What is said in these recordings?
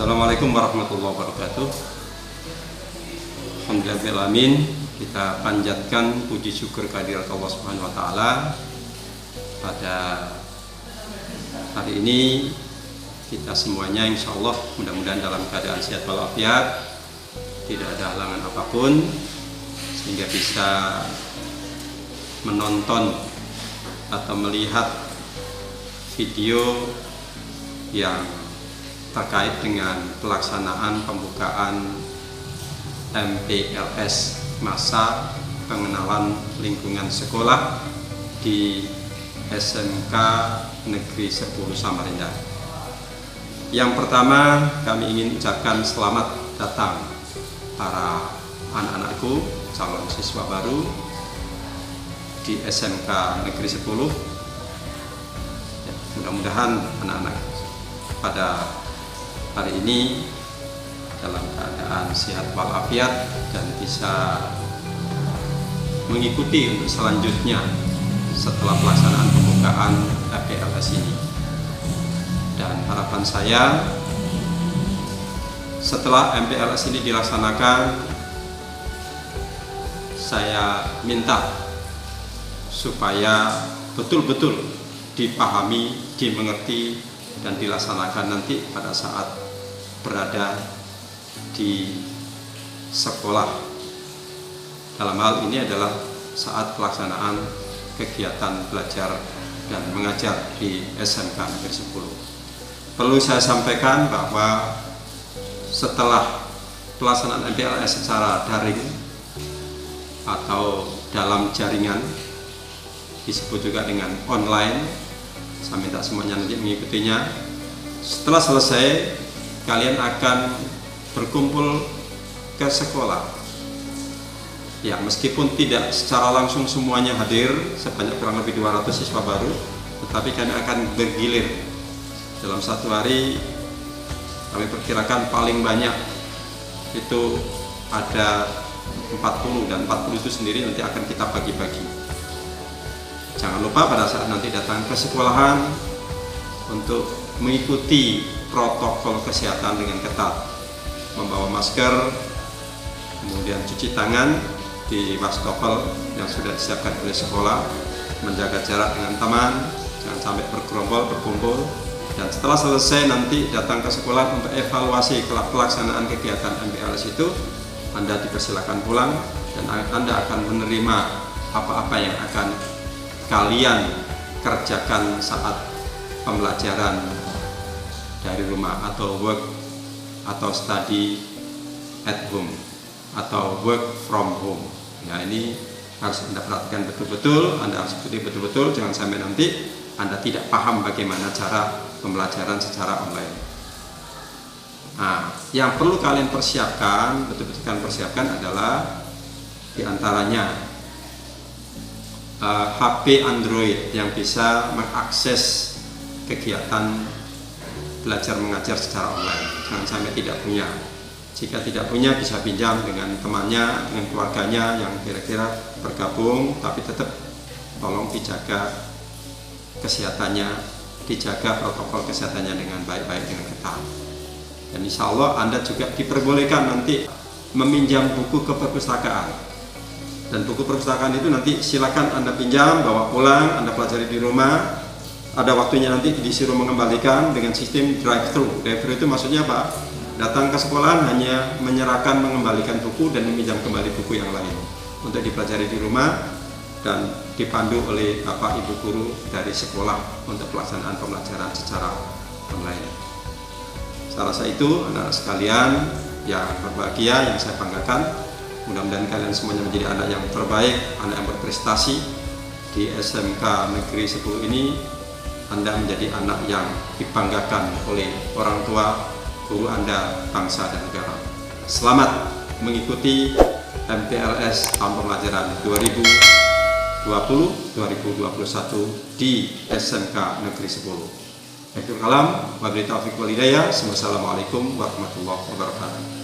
Assalamualaikum warahmatullahi wabarakatuh. Alhamdulillahirrahmanirrahim. Kita panjatkan puji syukur kehadirat Allah Subhanahu wa taala. Pada hari ini kita semuanya insya Allah mudah-mudahan dalam keadaan sehat walafiat, tidak ada halangan apapun, sehingga bisa menonton atau melihat video yang terkait dengan pelaksanaan pembukaan MPLS masa pengenalan lingkungan sekolah di SMK Negeri 10 Samarinda. Yang pertama, kami ingin ucapkan selamat datang para anak-anakku, calon siswa baru di SMK Negeri 10. Mudah-mudahan anak-anak pada hari ini dalam keadaan sehat walafiat dan bisa mengikuti untuk selanjutnya setelah pelaksanaan pembukaan MPLS ini. Dan harapan saya setelah MPLS ini dilaksanakan, saya minta supaya betul-betul dipahami, dimengerti, dan dilaksanakan nanti pada saat berada di sekolah. Dalam hal ini adalah saat pelaksanaan kegiatan belajar dan mengajar di SMK Negeri 10. Perlu saya sampaikan bahwa setelah pelaksanaan MPLS secara daring atau dalam jaringan, disebut juga dengan online, saya minta semuanya nanti mengikutinya. Setelah selesai, kalian akan berkumpul ke sekolah. Ya, meskipun tidak secara langsung semuanya hadir, sebanyak kurang lebih 200 siswa baru, tetapi kami akan bergilir. Dalam satu hari, kami perkirakan paling banyak itu ada 40, dan 40 itu sendiri nanti akan kita bagi-bagi. Jangan lupa pada saat nanti datang ke sekolahan untuk mengikuti protokol kesehatan dengan ketat, membawa masker, kemudian cuci tangan di wastafel yang sudah disiapkan oleh sekolah, menjaga jarak dengan teman, jangan sampai bergerombol, berkumpul. Dan setelah selesai nanti datang ke sekolah untuk evaluasi pelaksanaan kegiatan MPLS itu, Anda dipersilakan pulang dan Anda akan menerima apa-apa yang akan kalian kerjakan saat pembelajaran dari rumah, atau work atau study at home atau work from home. Nah, ini harus Anda perhatikan betul-betul, Anda harus ikuti betul-betul, jangan sampai nanti Anda tidak paham bagaimana cara pembelajaran secara online. Nah, yang perlu kalian persiapkan, betul-betul kalian persiapkan adalah diantaranya HP Android yang bisa mengakses kegiatan belajar mengajar secara online. Jangan sampai tidak punya. Jika tidak punya, bisa pinjam dengan temannya, dengan keluarganya yang kira-kira bergabung, tapi tetap tolong dijaga kesehatannya, dijaga protokol kesehatannya dengan baik-baik, dengan ketat. Dan insya Allah Anda juga diperbolehkan nanti meminjam buku ke perpustakaan. Dan buku perpustakaan itu nanti silakan Anda pinjam, bawa pulang, Anda pelajari di rumah. Ada waktunya nanti disuruh mengembalikan dengan sistem drive-thru. Drive-thru itu maksudnya apa? Datang ke sekolahan hanya menyerahkan, mengembalikan buku dan meminjam kembali buku yang lain untuk dipelajari di rumah dan dipandu oleh Bapak Ibu guru dari sekolah untuk pelaksanaan pembelajaran secara online. Saya rasa itu anak-anak sekalian yang berbahagia, yang saya banggakan. Mudah-mudahan kalian semuanya menjadi anak yang terbaik, anak yang berprestasi di SMK Negeri 10 ini. Anda menjadi anak yang dibanggakan oleh orang tua, guru Anda, bangsa dan negara. Selamat mengikuti MPLS tahun pembelajaran 2020-2021 di SMK Negeri 10. Akhirul kalam, wabillahi taufiq wal hidayah. Wassalamualaikum warahmatullahi wabarakatuh.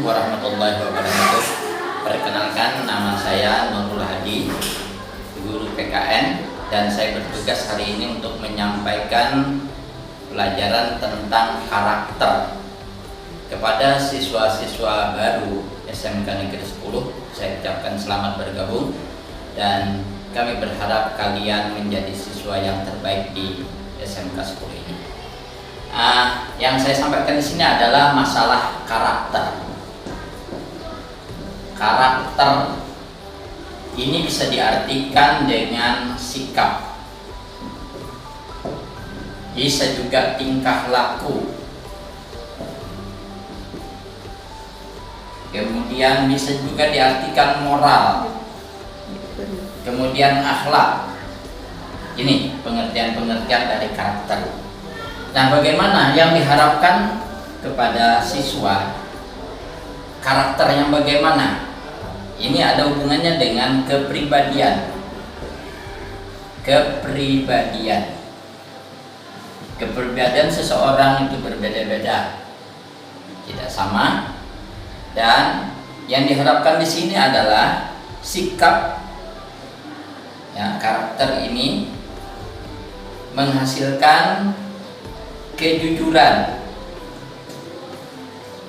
warahmatullahi wabarakatuh. Perkenalkan, nama saya Nurul Hadi, guru PKN, dan saya bertugas hari ini untuk menyampaikan pelajaran tentang karakter kepada siswa-siswa baru SMK Negeri 10. Saya ucapkan selamat bergabung dan kami berharap kalian menjadi siswa yang terbaik di SMK 10 ini. Yang saya sampaikan di sini adalah masalah karakter. Karakter ini bisa diartikan dengan sikap, bisa juga tingkah laku, kemudian bisa juga diartikan moral, kemudian akhlak. Ini pengertian-pengertian dari karakter. Nah, bagaimana yang diharapkan kepada siswa? Karakter yang bagaimana? Ini ada hubungannya dengan kepribadian. Kepribadian seseorang itu berbeda-beda, tidak sama. Dan yang diharapkan di sini adalah sikap. Ya, karakter ini menghasilkan kejujuran,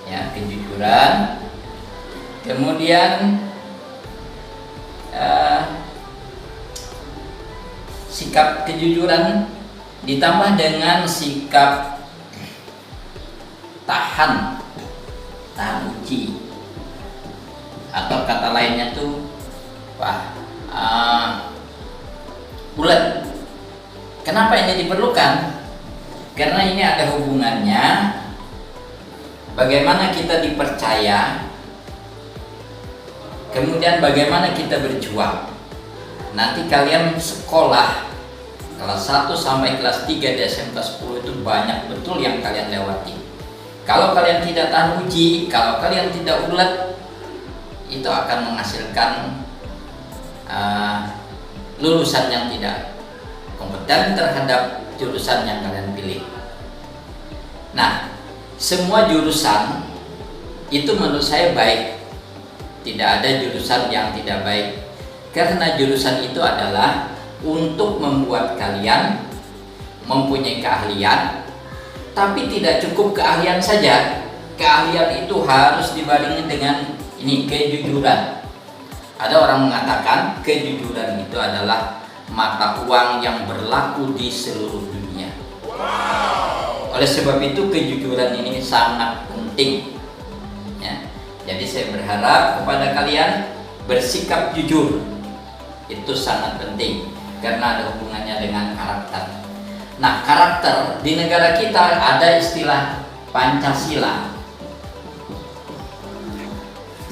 ya, kejujuran, kemudian sikap kejujuran ditambah dengan sikap tahan uji, atau kata lainnya tuh ulet. Kenapa ini diperlukan? Karena ini ada hubungannya bagaimana kita dipercaya, kemudian bagaimana kita berjuang. Nanti kalian sekolah kelas 1 sampai kelas 3 di SMK 10 itu banyak betul yang kalian lewati. Kalau kalian tidak tahan uji, kalau kalian tidak ulet, itu akan menghasilkan lulusan yang tidak kompeten terhadap jurusan yang kalian pilih. Nah, semua jurusan itu menurut saya baik. Tidak ada jurusan yang tidak baik, karena jurusan itu adalah untuk membuat kalian mempunyai keahlian. Tapi tidak cukup keahlian saja. Keahlian itu harus dibarengi dengan kejujuran. Ada orang mengatakan kejujuran itu adalah mata uang yang berlaku di seluruh dunia. Oleh sebab itu kejujuran ini sangat penting, ya. Jadi saya berharap kepada kalian bersikap jujur. Itu sangat penting karena ada hubungannya dengan karakter. Nah, karakter di negara kita ada istilah Pancasila.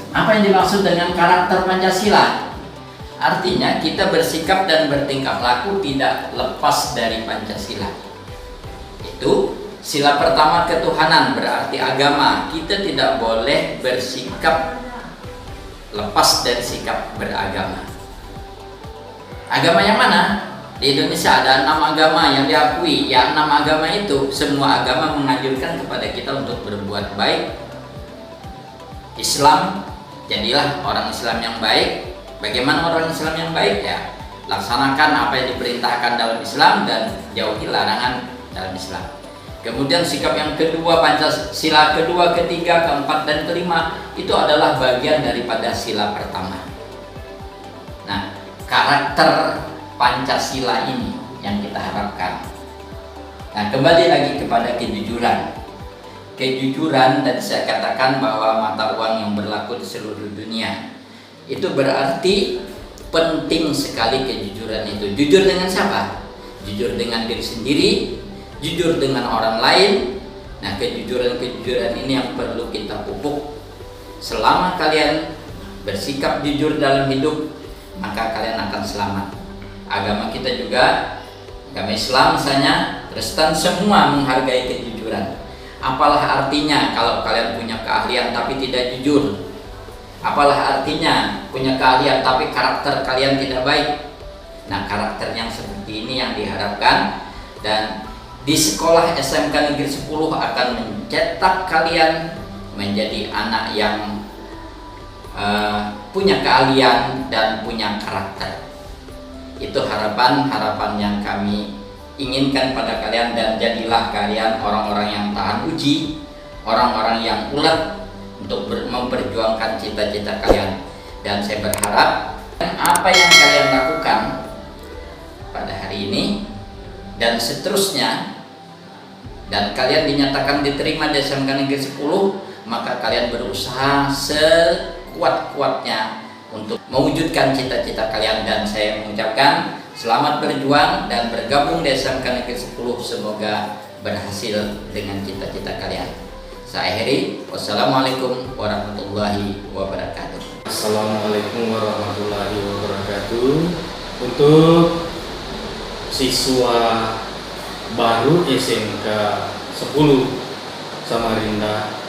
Apa yang dimaksud dengan karakter Pancasila? Artinya kita bersikap dan bertingkah laku tidak lepas dari Pancasila. Itu sila pertama ketuhanan, berarti agama. Kita tidak boleh bersikap lepas dari sikap beragama. Agama yang mana? Di Indonesia ada 6 agama yang diakui. Yang 6 agama itu, semua agama menganjurkan kepada kita untuk berbuat baik. Islam, jadilah orang Islam yang baik. Bagaimana orang Islam yang baik? Ya, laksanakan apa yang diperintahkan dalam Islam dan jauhi larangan dalam Islam. Kemudian sikap yang kedua, Pancasila kedua, ketiga, keempat, dan kelima itu adalah bagian daripada sila pertama. Nah, karakter Pancasila ini yang kita harapkan. Nah, kembali lagi kepada kejujuran. Kejujuran tadi saya katakan bahwa mata uang yang berlaku di seluruh dunia. Itu berarti penting sekali kejujuran itu. Jujur dengan siapa? Jujur dengan diri sendiri, jujur dengan orang lain. Nah, kejujuran ini yang perlu kita pupuk. Selama kalian bersikap jujur dalam hidup, maka kalian akan selamat. Agama kita juga, agama Islam misalnya, Kristen, semua menghargai kejujuran. Apalah artinya kalau kalian punya keahlian tapi tidak jujur? Apalah artinya punya keahlian tapi karakter kalian tidak baik? Nah, karakter yang seperti ini yang diharapkan, dan di sekolah SMK Negeri 10 akan mencetak kalian menjadi anak yang punya keahlian dan punya karakter. Itu harapan-harapan yang kami inginkan pada kalian, dan jadilah kalian orang-orang yang tahan uji, orang-orang yang ulet untuk memperjuangkan cita-cita kalian. Dan saya berharap apa yang kalian lakukan pada hari ini dan seterusnya, dan kalian dinyatakan diterima di SMK Negeri 10, maka kalian berusaha sekuat-kuatnya untuk mewujudkan cita-cita kalian. Dan saya mengucapkan selamat berjuang dan bergabung di SMK Negeri 10. Semoga berhasil dengan cita-cita kalian. Saya akhiri. Wassalamualaikum warahmatullahi wabarakatuh. Assalamualaikum warahmatullahi wabarakatuh. Untuk siswa baru SMK 10 Samarinda,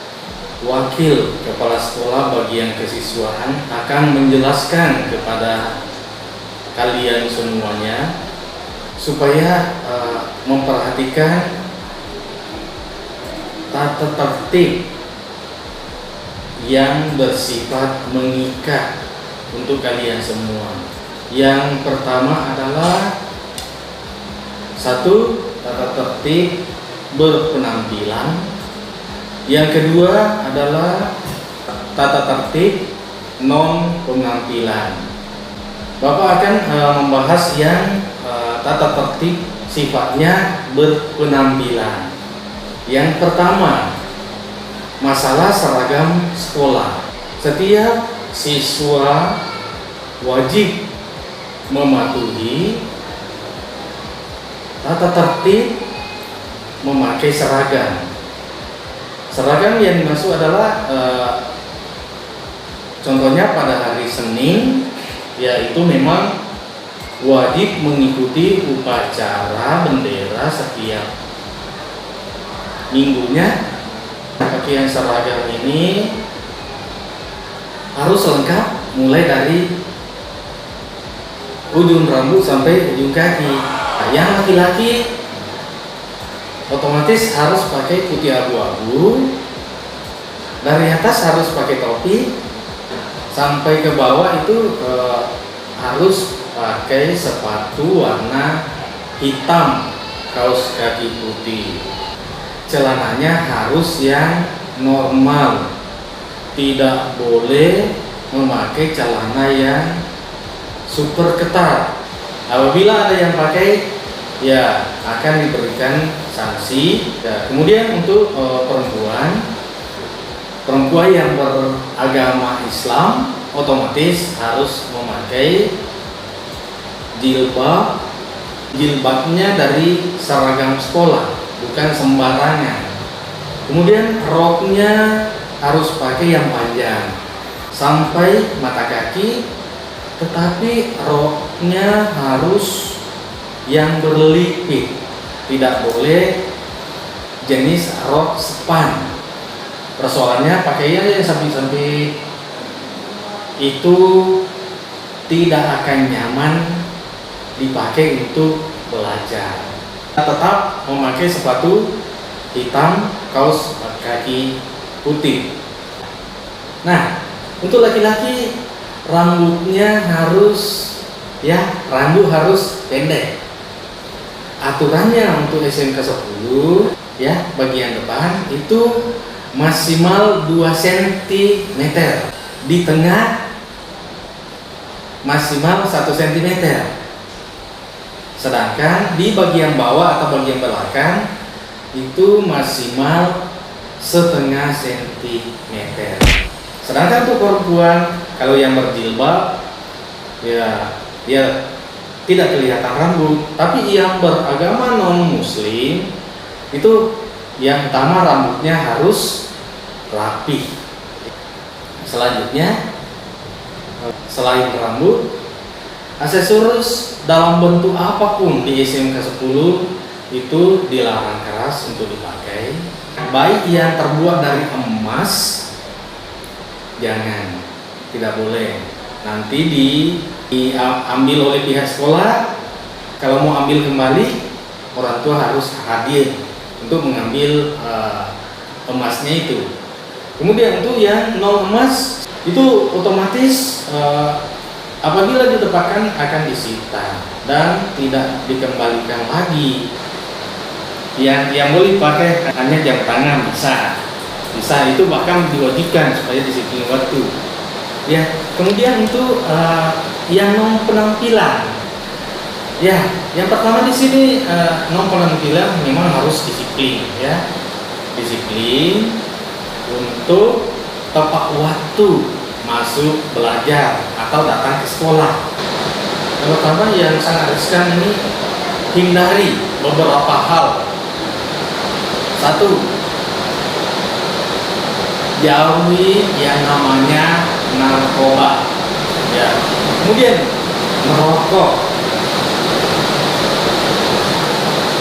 Wakil Kepala Sekolah Bagian Kesiswaan akan menjelaskan kepada kalian semuanya supaya memperhatikan tata tertib yang bersifat mengikat untuk kalian semua. Yang pertama adalah satu, tata tertib berpenampilan. Yang kedua adalah tata tertib non penampilan. Bapak akan membahas yang tata tertib sifatnya berpenampilan. Yang pertama, masalah seragam sekolah. Setiap siswa wajib mematuhi tata tertib memakai seragam. Seragam yang dimaksud adalah contohnya pada hari Senin, yaitu memang wajib mengikuti upacara bendera setiap minggunya. Pakaian seragam ini harus lengkap mulai dari ujung rambut sampai ujung kaki. Nah, yang laki-laki otomatis harus pakai putih abu-abu, dari atas harus pakai topi, sampai ke bawah itu harus pakai sepatu warna hitam, kaos kaki putih. Celananya harus yang normal, tidak boleh memakai celana yang super ketat. Apabila ada yang pakai, ya akan diberikan sanksi. Ya, kemudian untuk perempuan yang beragama Islam otomatis harus memakai jilbab. Jilbabnya dari seragam sekolah, bukan sembarangan. Kemudian roknya harus pakai yang panjang sampai mata kaki, tetapi roknya harus yang berlipit, tidak boleh jenis rok span. Persoalannya pakaian yang samping-samping itu tidak akan nyaman dipakai untuk belajar. Tetap memakai sepatu hitam, kaos kaki putih. Nah, untuk laki-laki rambutnya harus rambut harus pendek. Aturannya untuk SMK 10 bagian depan itu maksimal 2 cm, di tengah maksimal 1 cm. Sedangkan di bagian bawah atau bagian belakang itu maksimal setengah cm. Sedangkan untuk perempuan, kalau yang berjilbab dia tidak kelihatan rambut. Tapi yang beragama non muslim itu yang utama rambutnya harus rapi. Selanjutnya, selain rambut, aksesoris dalam bentuk apapun di SMK 10 itu dilarang keras untuk dipakai. Baik yang terbuat dari emas, jangan, tidak boleh. Nanti diambil oleh pihak sekolah. Kalau mau ambil kembali, orang tua harus hadir untuk mengambil emasnya itu. Kemudian untuk yang non emas itu otomatis apabila didapatkan akan disita dan tidak dikembalikan lagi. Yang boleh pakai hanya jam tangan bisa itu bahkan diwajibkan supaya disiplin waktu. Ya, kemudian untuk yang non penampilan. Ya, yang pertama di sini non penampilan memang harus disiplin ya. Disiplin untuk tepat waktu masuk belajar atau datang ke sekolah. Yang pertama yang sangat riskan ini hindari beberapa hal. Satu, jauhi yang namanya narkoba. Ya. Kemudian merokok.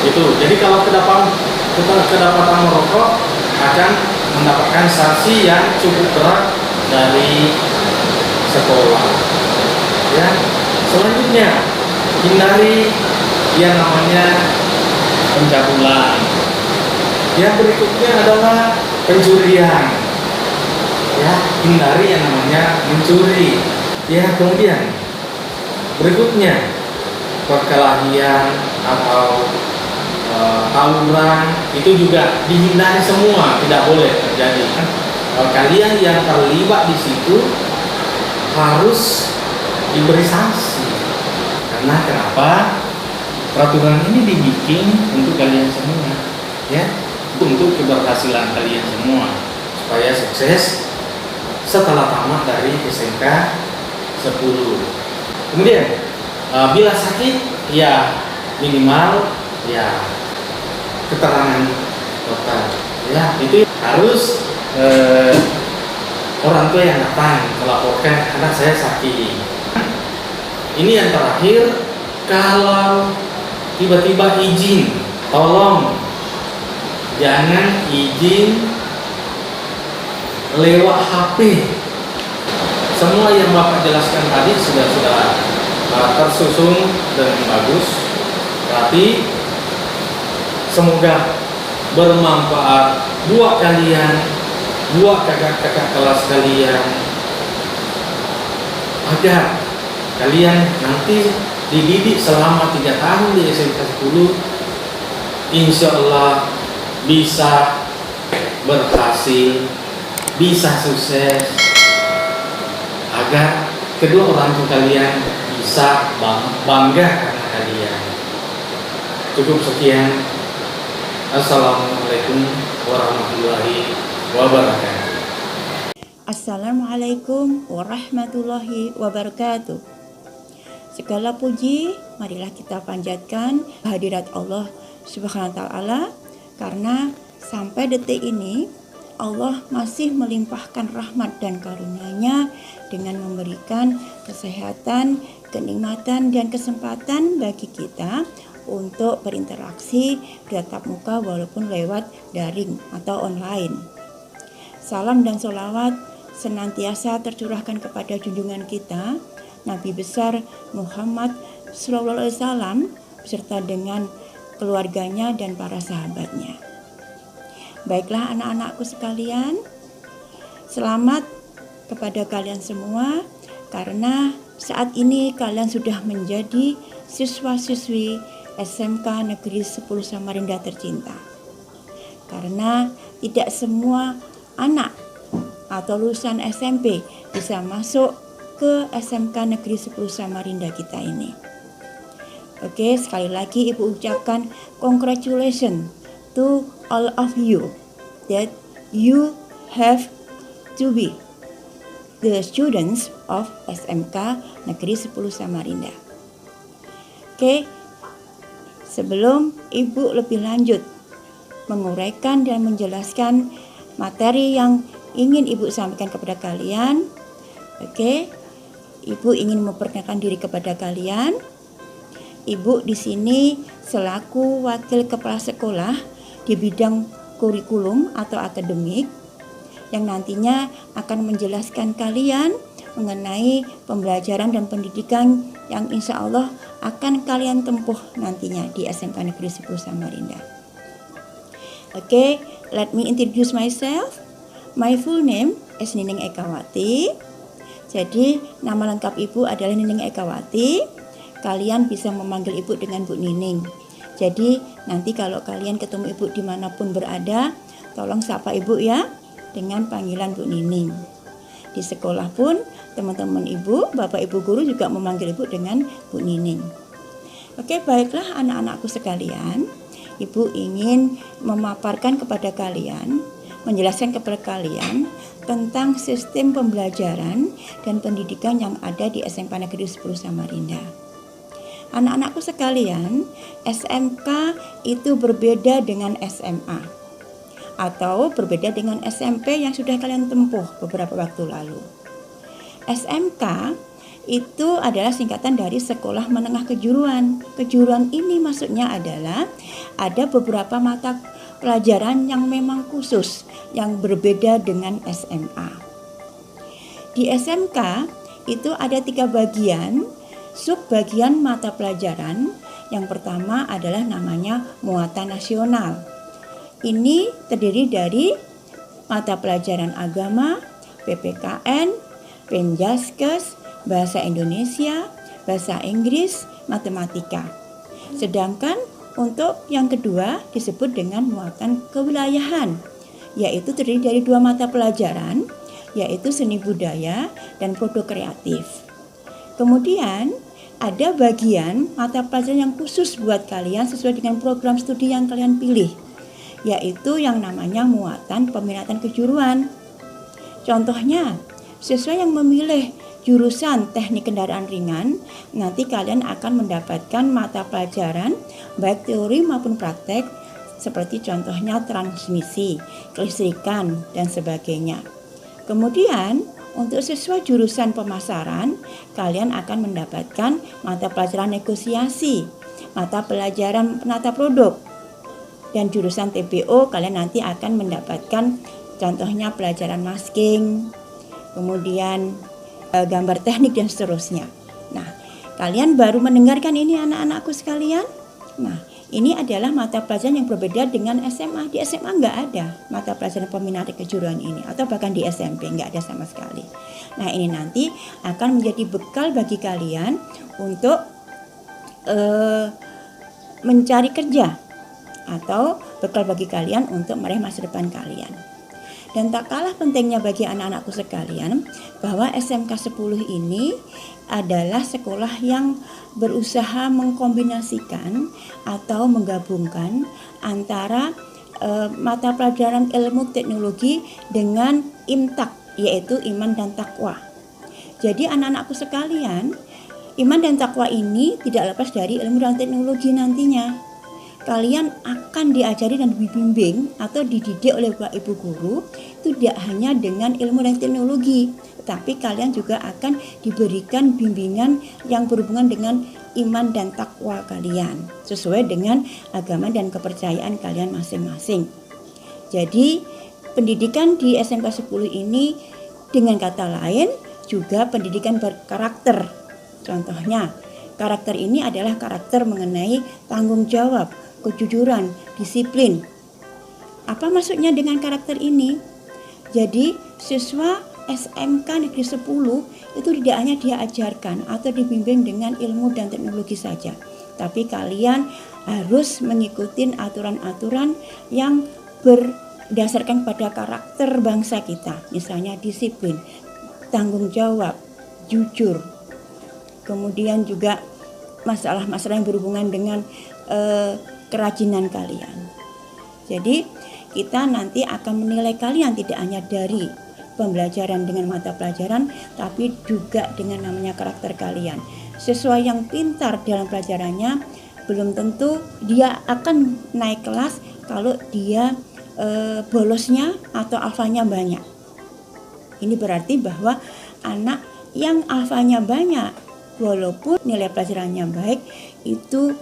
Itu. Jadi kalau kedapatan merokok akan mendapatkan sanksi yang cukup berat dari sekolah. Ya. Selanjutnya, hindari yang namanya pencabulan. Yang berikutnya adalah pencurian. Ya, hindari yang namanya mencuri. Ya, kemudian berikutnya perkelahian atau tawuran itu juga dihindari semua, tidak boleh terjadi. Kalian yang terlibat di situ harus diberi sanksi. Karena kenapa? Peraturan ini dibikin untuk kalian semua, ya, untuk keberhasilan kalian semua supaya sukses setelah tamat dari SMK 10. Kemudian bila sakit ya minimal ya keterangan dokter, ya itu harus orang tua yang datang melaporkan anak saya sakit. Ini yang terakhir, kalau tiba-tiba izin, tolong jangan izin lewat HP. Semua yang Bapak jelaskan tadi sudah tersusun dengan bagus, tapi semoga bermanfaat buat kalian, buat kakak-kakak kelas kalian, agar kalian nanti dididik selama 3 tahun di SMK 10, insya Allah bisa berhasil, bisa sukses, agar kedua orang tua kalian bisa bangga karena kalian. Cukup sekian. Assalamualaikum warahmatullahi wabarakatuh. Assalamualaikum warahmatullahi wabarakatuh. Segala puji marilah kita panjatkan kehadirat Allah Subhanahu wa taala, karena sampai detik ini Allah masih melimpahkan rahmat dan karunia-Nya dengan memberikan kesehatan, kenikmatan dan kesempatan bagi kita untuk berinteraksi bertatap muka walaupun lewat daring atau online. Salam dan sholawat senantiasa tercurahkan kepada junjungan kita Nabi besar Muhammad SAW beserta dengan keluarganya dan para sahabatnya. Baiklah anak-anakku sekalian, selamat kepada kalian semua, karena saat ini kalian sudah menjadi siswa-siswi SMK Negeri 10 Samarinda tercinta. Karena tidak semua anak atau lulusan SMP bisa masuk ke SMK Negeri 10 Samarinda kita ini. Oke, sekali lagi Ibu ucapkan congratulations to all of you that you have to be the students of SMK Negeri 10 Samarinda. Oke, sebelum Ibu lebih lanjut menguraikan dan menjelaskan materi yang ingin Ibu sampaikan kepada kalian, oke, Ibu ingin memperkenalkan diri kepada kalian. Ibu di sini selaku wakil kepala sekolah di bidang kurikulum atau akademik yang nantinya akan menjelaskan kalian mengenai pembelajaran dan pendidikan yang insya Allah akan kalian tempuh nantinya di SMK Negeri 10 Samarinda. Oke, let me introduce myself. My full name is Nining Ekawati. Jadi nama lengkap ibu adalah Nining Ekawati. Kalian bisa memanggil ibu dengan Bu Nining. Jadi nanti kalau kalian ketemu ibu dimanapun berada, tolong sapa ibu ya dengan panggilan Bu Nining. Di sekolah pun teman-teman ibu, bapak ibu guru juga memanggil ibu dengan Bu Nining. Oke, baiklah anak-anakku sekalian, ibu ingin memaparkan kepada kalian, menjelaskan kepada kalian tentang sistem pembelajaran dan pendidikan yang ada di SMK Negeri 10 Samarinda. Anak-anakku sekalian, SMK itu berbeda dengan SMA atau berbeda dengan SMP yang sudah kalian tempuh beberapa waktu lalu. SMK itu adalah singkatan dari Sekolah Menengah Kejuruan. Kejuruan ini maksudnya adalah ada beberapa mata pelajaran yang memang khusus, yang berbeda dengan SMA. Di SMK itu ada 3 bagian, subbagian mata pelajaran. Yang pertama adalah namanya muatan nasional. Ini terdiri dari mata pelajaran agama, PPKN, Penjaskes, Bahasa Indonesia, Bahasa Inggris, Matematika. Sedangkan untuk yang kedua disebut dengan muatan kewilayahan, yaitu terdiri dari 2 mata pelajaran, yaitu seni budaya dan produk kreatif. Kemudian ada bagian mata pelajaran yang khusus buat kalian sesuai dengan program studi yang kalian pilih, yaitu yang namanya muatan peminatan kejuruan. Contohnya, siswa yang memilih jurusan teknik kendaraan ringan, nanti kalian akan mendapatkan mata pelajaran baik teori maupun praktek seperti contohnya transmisi, kelistrikan, dan sebagainya. Kemudian untuk siswa jurusan pemasaran, kalian akan mendapatkan mata pelajaran negosiasi, mata pelajaran penata produk, dan jurusan TPO kalian nanti akan mendapatkan contohnya pelajaran masking, kemudian gambar teknik dan seterusnya. Nah, kalian baru mendengarkan ini anak-anakku sekalian. Nah, ini adalah mata pelajaran yang berbeda dengan SMA. Di SMA nggak ada mata pelajaran peminatan kejuruan ini, atau bahkan di SMP nggak ada sama sekali. Nah, ini nanti akan menjadi bekal bagi kalian untuk mencari kerja, atau bekal bagi kalian untuk meraih masa depan kalian. Dan tak kalah pentingnya bagi anak-anakku sekalian bahwa SMK 10 ini adalah sekolah yang berusaha mengkombinasikan atau menggabungkan antara mata pelajaran ilmu teknologi dengan IMTAK, yaitu iman dan takwa. Jadi anak-anakku sekalian, iman dan takwa ini tidak lepas dari ilmu dan teknologi nantinya. Kalian akan diajari dan dibimbing atau dididik oleh Bapak Ibu guru itu tidak hanya dengan ilmu dan teknologi, tetapi kalian juga akan diberikan bimbingan yang berhubungan dengan iman dan takwa kalian sesuai dengan agama dan kepercayaan kalian masing-masing. Jadi pendidikan di SMK 10 ini dengan kata lain juga pendidikan berkarakter. Contohnya, karakter ini adalah karakter mengenai tanggung jawab, kejujuran, disiplin. Apa maksudnya dengan karakter ini? Jadi siswa SMK Negeri 10 itu tidak hanya diajarkan atau dibimbing dengan ilmu dan teknologi saja, tapi kalian harus mengikuti aturan-aturan yang berdasarkan pada karakter bangsa kita. Misalnya disiplin, tanggung jawab, jujur. Kemudian juga masalah-masalah yang berhubungan dengan kerajinan kalian. Jadi kita nanti akan menilai kalian tidak hanya dari pembelajaran dengan mata pelajaran, tapi juga dengan namanya karakter kalian. Siswa yang pintar dalam pelajarannya belum tentu dia akan naik kelas kalau dia bolosnya atau alfanya banyak. Ini berarti bahwa anak yang alfanya banyak walaupun nilai pelajarannya baik itu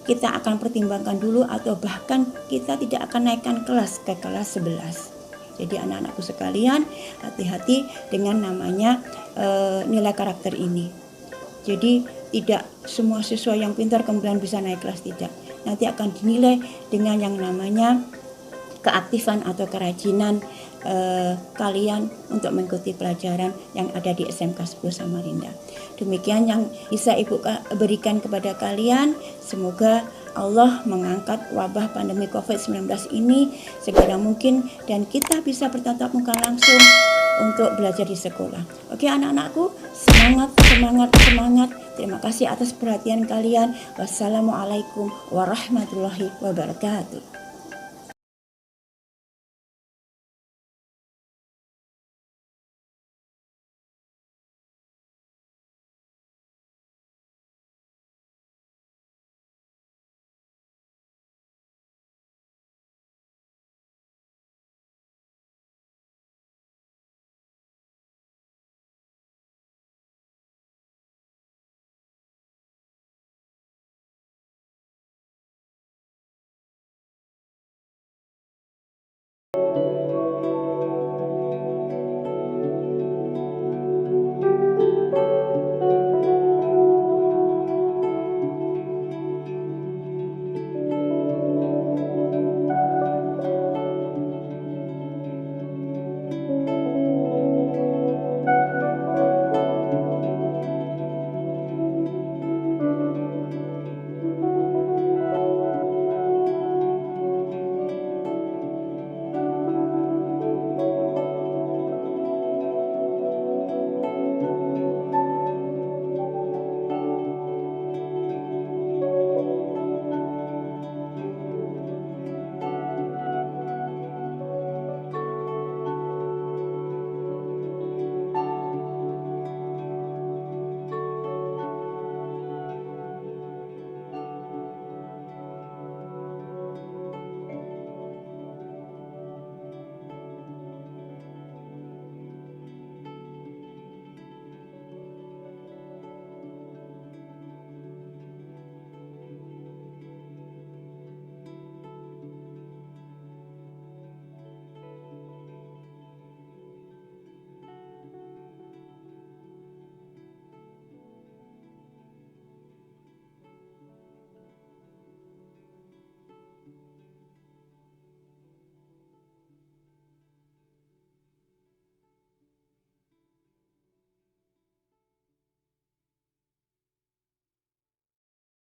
kita akan pertimbangkan dulu, atau bahkan kita tidak akan naikkan kelas ke kelas 11. Jadi anak-anakku sekalian, hati-hati dengan namanya nilai karakter ini. Jadi tidak semua siswa yang pintar kemudian bisa naik kelas, tidak. Nanti akan dinilai dengan yang namanya keaktifan atau kerajinan kalian untuk mengikuti pelajaran yang ada di SMK 10 Samarinda. Demikian yang bisa Ibu berikan kepada kalian. Semoga Allah mengangkat wabah pandemi COVID-19 ini segera mungkin dan kita bisa bertatap muka langsung untuk belajar di sekolah. Oke anak-anakku, semangat, semangat, semangat. Terima kasih atas perhatian kalian. Wassalamualaikum warahmatullahi wabarakatuh.